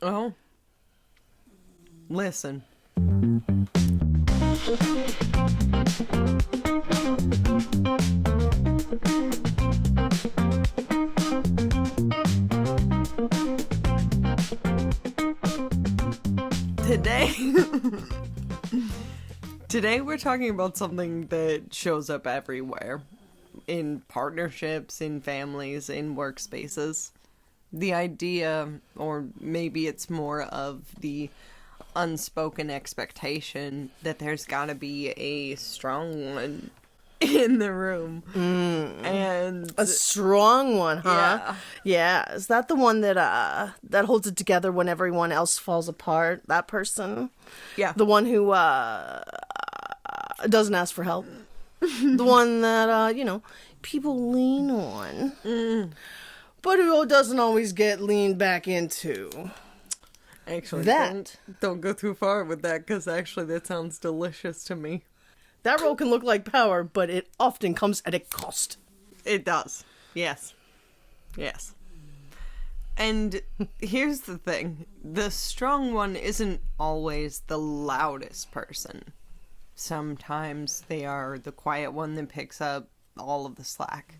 Oh, listen. Today, today we're talking about something that shows up everywhere. In partnerships, in families, in workspaces. The idea, or maybe it's more of the unspoken expectation that there's gotta be a strong one in the room. And A strong one, huh? Yeah. Is that the one that holds it together when everyone else falls apart? That person? yeah. The one who doesn't ask for help? The one that people lean on. But who doesn't always get leaned back into? Actually, That. don't go too far with that, because actually that sounds delicious to me. That role can look like power, but it often comes at a cost. It does. Yes. Yes. And here's the thing. The strong one isn't always the loudest person. Sometimes they are the quiet one that picks up all of the slack.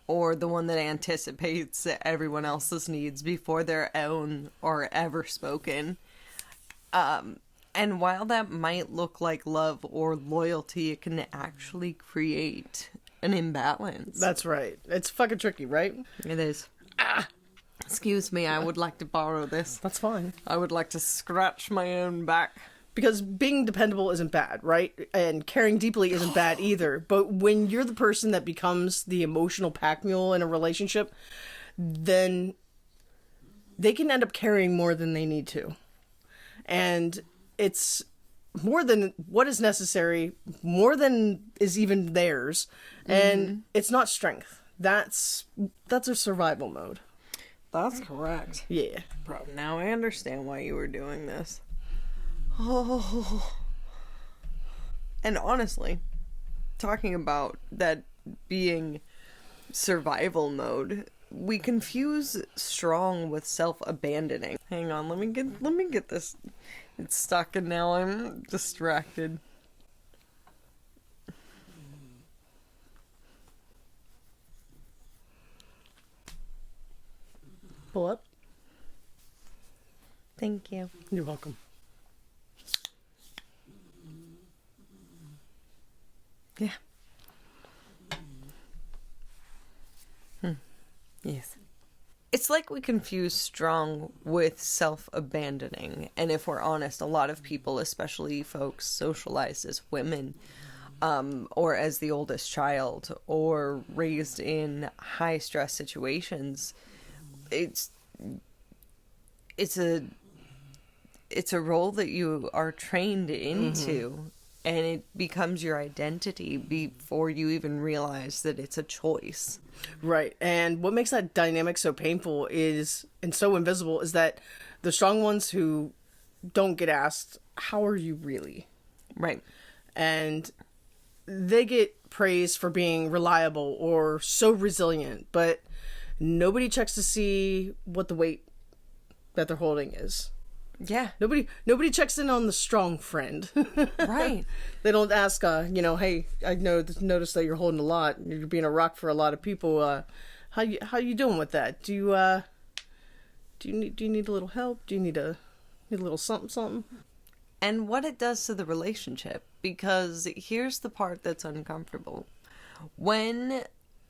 Or the one that anticipates everyone else's needs before their own are ever spoken. And while that might look like love or loyalty, it can actually create an imbalance. That's right. It's fucking tricky, right? It is. Excuse me, I would like to borrow this. That's fine. I would like to scratch my own back. Because being dependable isn't bad, right? And caring deeply isn't bad either. But when you're the person that becomes the emotional pack mule in a relationship, then they can end up carrying more than they need to. And it's more than what is necessary, more than is even theirs. And it's not strength. That's a survival mode. That's correct. Yeah. Now I understand why you were doing this. Oh. And honestly, talking about that being survival mode, we confuse strong with self-abandoning. Hang on, let me get this. It's stuck and now I'm distracted. Pull up. Thank you. You're welcome. Yeah. Yes. It's like we confuse strong with self-abandoning. And if we're honest, a lot of people, especially folks socialized as women, or as the oldest child, or raised in high-stress situations, it's a role that you are trained into. And it becomes your identity before you even realize that it's a choice. Right. And what makes that dynamic so painful is, and so invisible, is that the strong ones who don't get asked, how are you really? Right. And they get praised for being reliable or so resilient, but nobody checks to see what the weight that they're holding is. Yeah. Nobody checks in on the strong friend. Right. They don't ask, hey, I noticed that you're holding a lot. You're being a rock for a lot of people. How you doing with that? Do you need a little help? Do you need a little something? And what it does to the relationship, because here's the part that's uncomfortable. When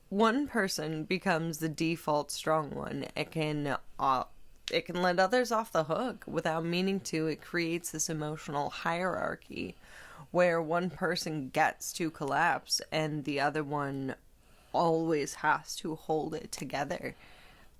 one person becomes the default strong one, it can let others off the hook without meaning to. It creates this emotional hierarchy where one person gets to collapse and the other one always has to hold it together.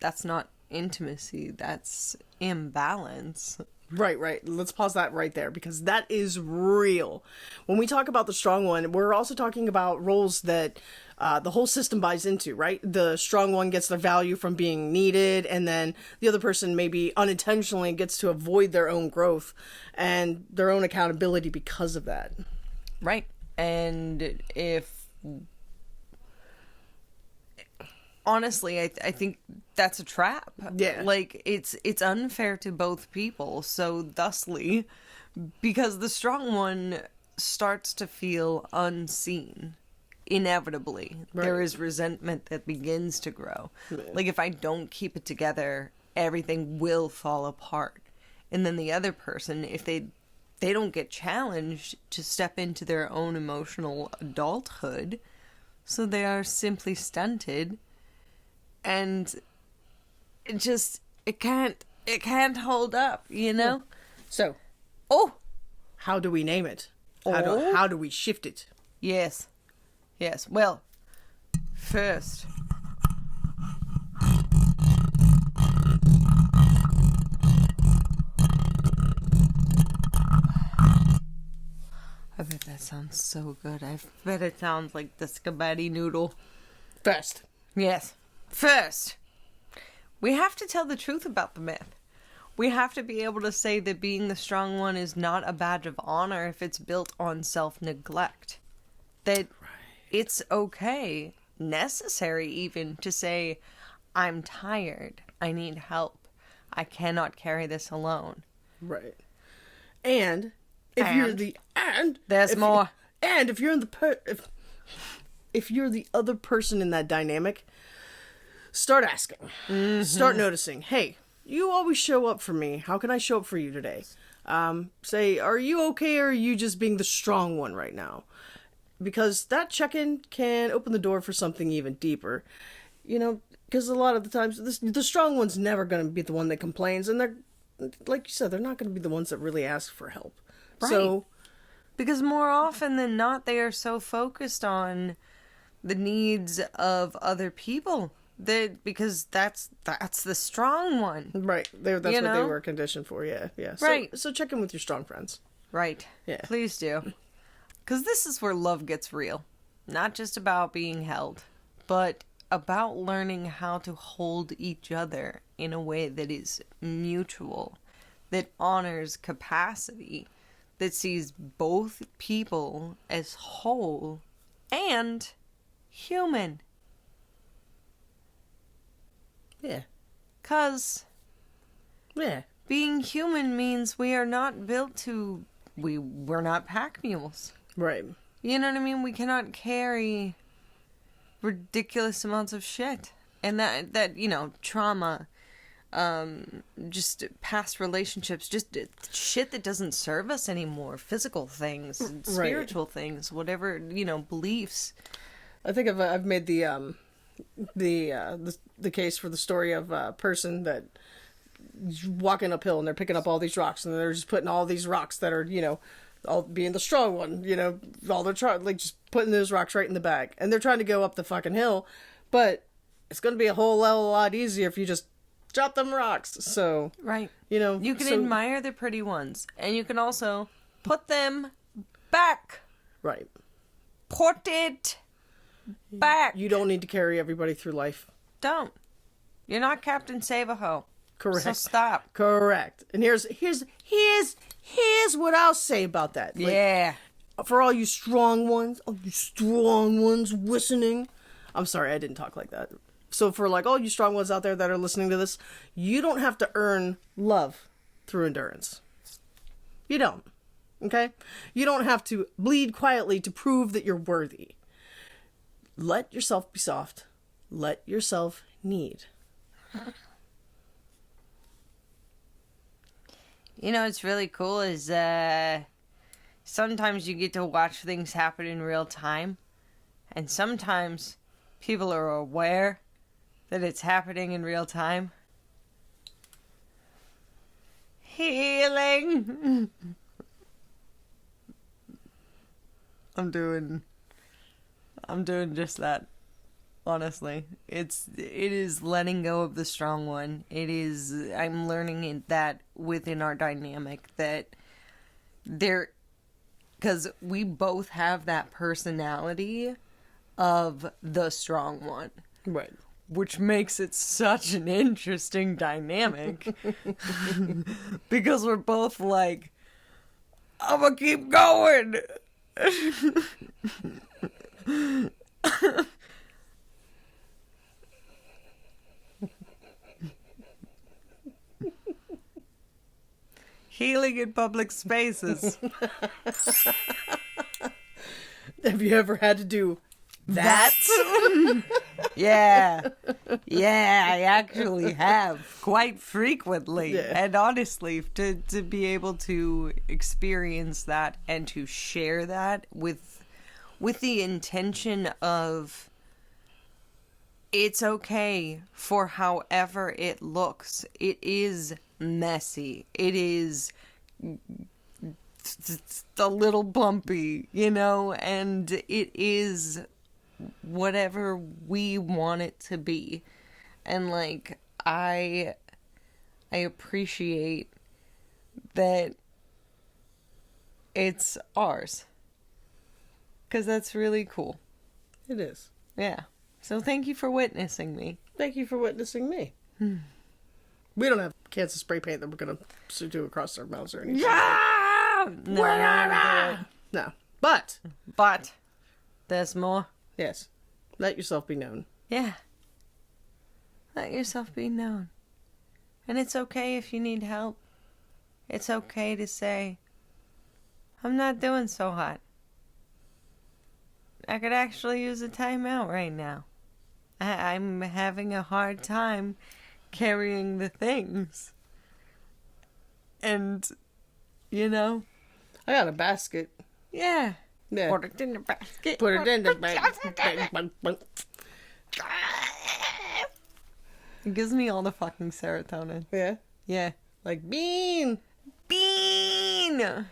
That's not intimacy, that's imbalance. Right. Let's pause that right there, because that is real. When we talk about the strong one, we're also talking about roles that the whole system buys into, right? The strong one gets their value from being needed, and then the other person maybe unintentionally gets to avoid their own growth and their own accountability because of that. Right. And if honestly, I think that's a trap. Yeah. Like, it's unfair to both people. So, thusly, because the strong one starts to feel unseen, inevitably, there is resentment that begins to grow. Like, if I don't keep it together, everything will fall apart. And then the other person, if they don't get challenged to step into their own emotional adulthood, so they are simply stunted, and it can't hold up, you know? So, Oh, how do we name it? How do we shift it? yes. Yes, well, first, I bet that sounds so good. I bet it sounds like the spaghetti noodle. First. Yes. First, we have to tell the truth about the myth. We have to be able to say that being the strong one is not a badge of honor if it's built on self-neglect. That it's okay, necessary even, to say, I'm tired, I need help, I cannot carry this alone. If you're the if you're the other person in that dynamic, start asking. Start noticing, hey, you always show up for me. How can I show up for you today? Say, are you okay, or are you just being the strong one right now? Because that check-in can open the door for something even deeper. You know, because a lot of the times, the strong one's never going to be the one that complains, and they're, like you said, they're not going to be the ones that really ask for help. Right. So, because more often than not, they are so focused on the needs of other people because that's the strong one. right, that's what they were conditioned for. Yeah. Right. So check in with your strong friends. Right. Yeah. Please do. Because this is where love gets real. Not just about being held, but about learning how to hold each other in a way that is mutual, that honors capacity, that sees both people as whole and human. Yeah. 'Cause Yeah. being human means we are not built to... We're not pack mules. Right. You know what I mean? We cannot carry ridiculous amounts of shit. And that trauma, just past relationships, just shit that doesn't serve us anymore. Physical things, spiritual things, whatever, beliefs. I think I've made the case for the story of a person that walking uphill and they're picking up all these rocks and they're just putting all these rocks that are, all being the strong one, all they're trying, like, just putting those rocks right in the bag, and they're trying to go up the fucking hill, but it's going to be a whole lot easier if you just drop them rocks. So, right. You can admire the pretty ones, and you can also put them back. Right. Put it back. You don't need to carry everybody through life. Don't. You're not Captain Save-A-Ho. Correct. So stop. Correct. And here's what I'll say about that. Yeah. For all you strong ones listening. I'm sorry, I didn't talk like that. So for all you strong ones out there that are listening to this, you don't have to earn love through endurance. You don't. Okay? You don't have to bleed quietly to prove that you're worthy. Let yourself be soft. Let yourself need. What's really cool is sometimes you get to watch things happen in real time, and sometimes people are aware that it's happening in real time. Healing. I'm doing just that. Honestly, it is letting go of the strong one. I'm learning that within our dynamic that because we both have that personality of the strong one. Right. Which makes it such an interesting dynamic. Because we're both like, I'm gonna keep going. Healing in public spaces. Have you ever had to do that? Yeah. Yeah, I actually have quite frequently. Yeah. And honestly, to be able to experience that and to share that with the intention of it's okay for however it looks. It is messy. It is a little bumpy, you know, and it is whatever we want it to be. And like I appreciate that it's ours, because that's really cool. It is. Yeah, so thank you for witnessing me. Thank you for witnessing me. We don't have cans of spray paint that we're gonna do across our mouths or anything. Yeah! No. But there's more. yes, let yourself be known. Yeah. Let yourself be known. And it's okay if you need help. It's okay to say, I'm not doing so hot. I could actually use a timeout right now. I'm having a hard time carrying the things. And, you know, I got a basket. yeah. Yeah. Put it in the basket. Put it in the basket. It gives me all the fucking serotonin. Yeah. Yeah. Like bean. Bean!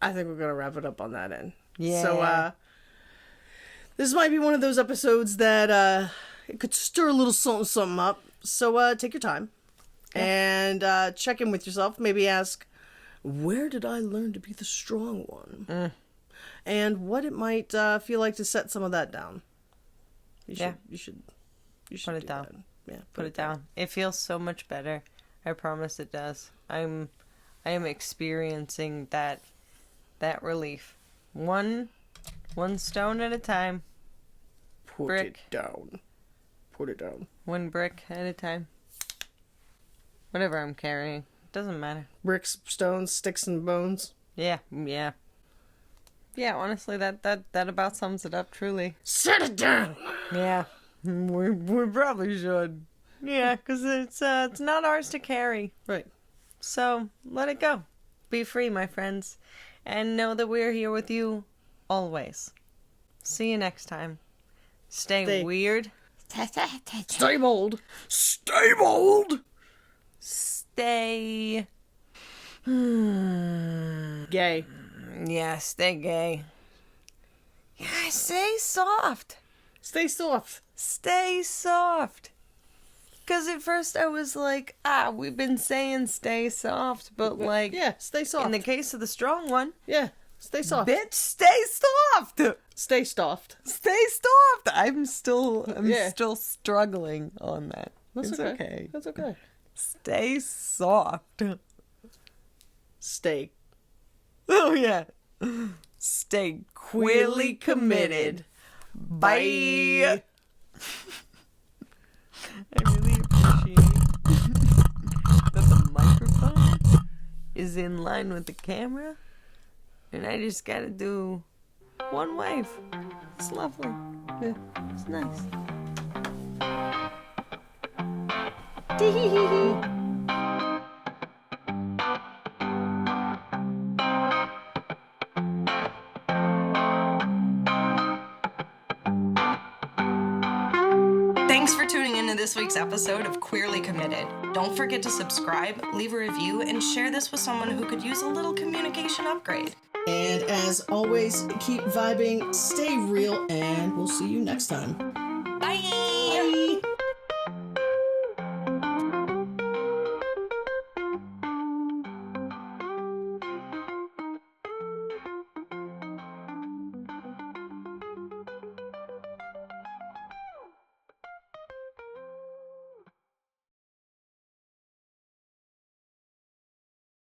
I think we're gonna wrap it up on that end. Yeah. So this might be one of those episodes that it could stir a little something up. So take your time and check in with yourself. Maybe ask, where did I learn to be the strong one? And what it might feel like to set some of that down. You should Put it do down. that. Yeah, Put it down. It feels so much better. I promise it does. I am experiencing that relief. One stone at a time. Put Brick. it down. Put it down. One brick at a time. Whatever I'm carrying. Doesn't matter. Bricks, stones, sticks, and bones. Yeah. Yeah, honestly, that about sums it up, truly. Set it down! Yeah. We probably should. Yeah, because it's not ours to carry. Right. So, let it go. Be free, my friends. And know that we're here with you always. See you next time. Stay weird. Stay bold. Stay bold! Stay... Gay. Yeah, stay gay. Yeah, stay soft. Stay soft. Stay soft. Because at first I was like, we've been saying stay soft, but like... Yeah, stay soft. In the case of the strong one... Yeah, stay soft. Bitch, stay soft! Stay soft. Stay soft! I'm still struggling on that. That's it's okay. That's okay. Stay soft. Stay. Oh, yeah. Stay queerly committed. Bye. I really appreciate that the microphone is in line with the camera, and I just gotta do one wave. It's lovely. Yeah, it's nice. Thanks for tuning into this week's episode of Queerly Committed. Don't forget to subscribe, leave a review, and share this with someone who could use a little communication upgrade. And as always, keep vibing, stay real, and we'll see you next time.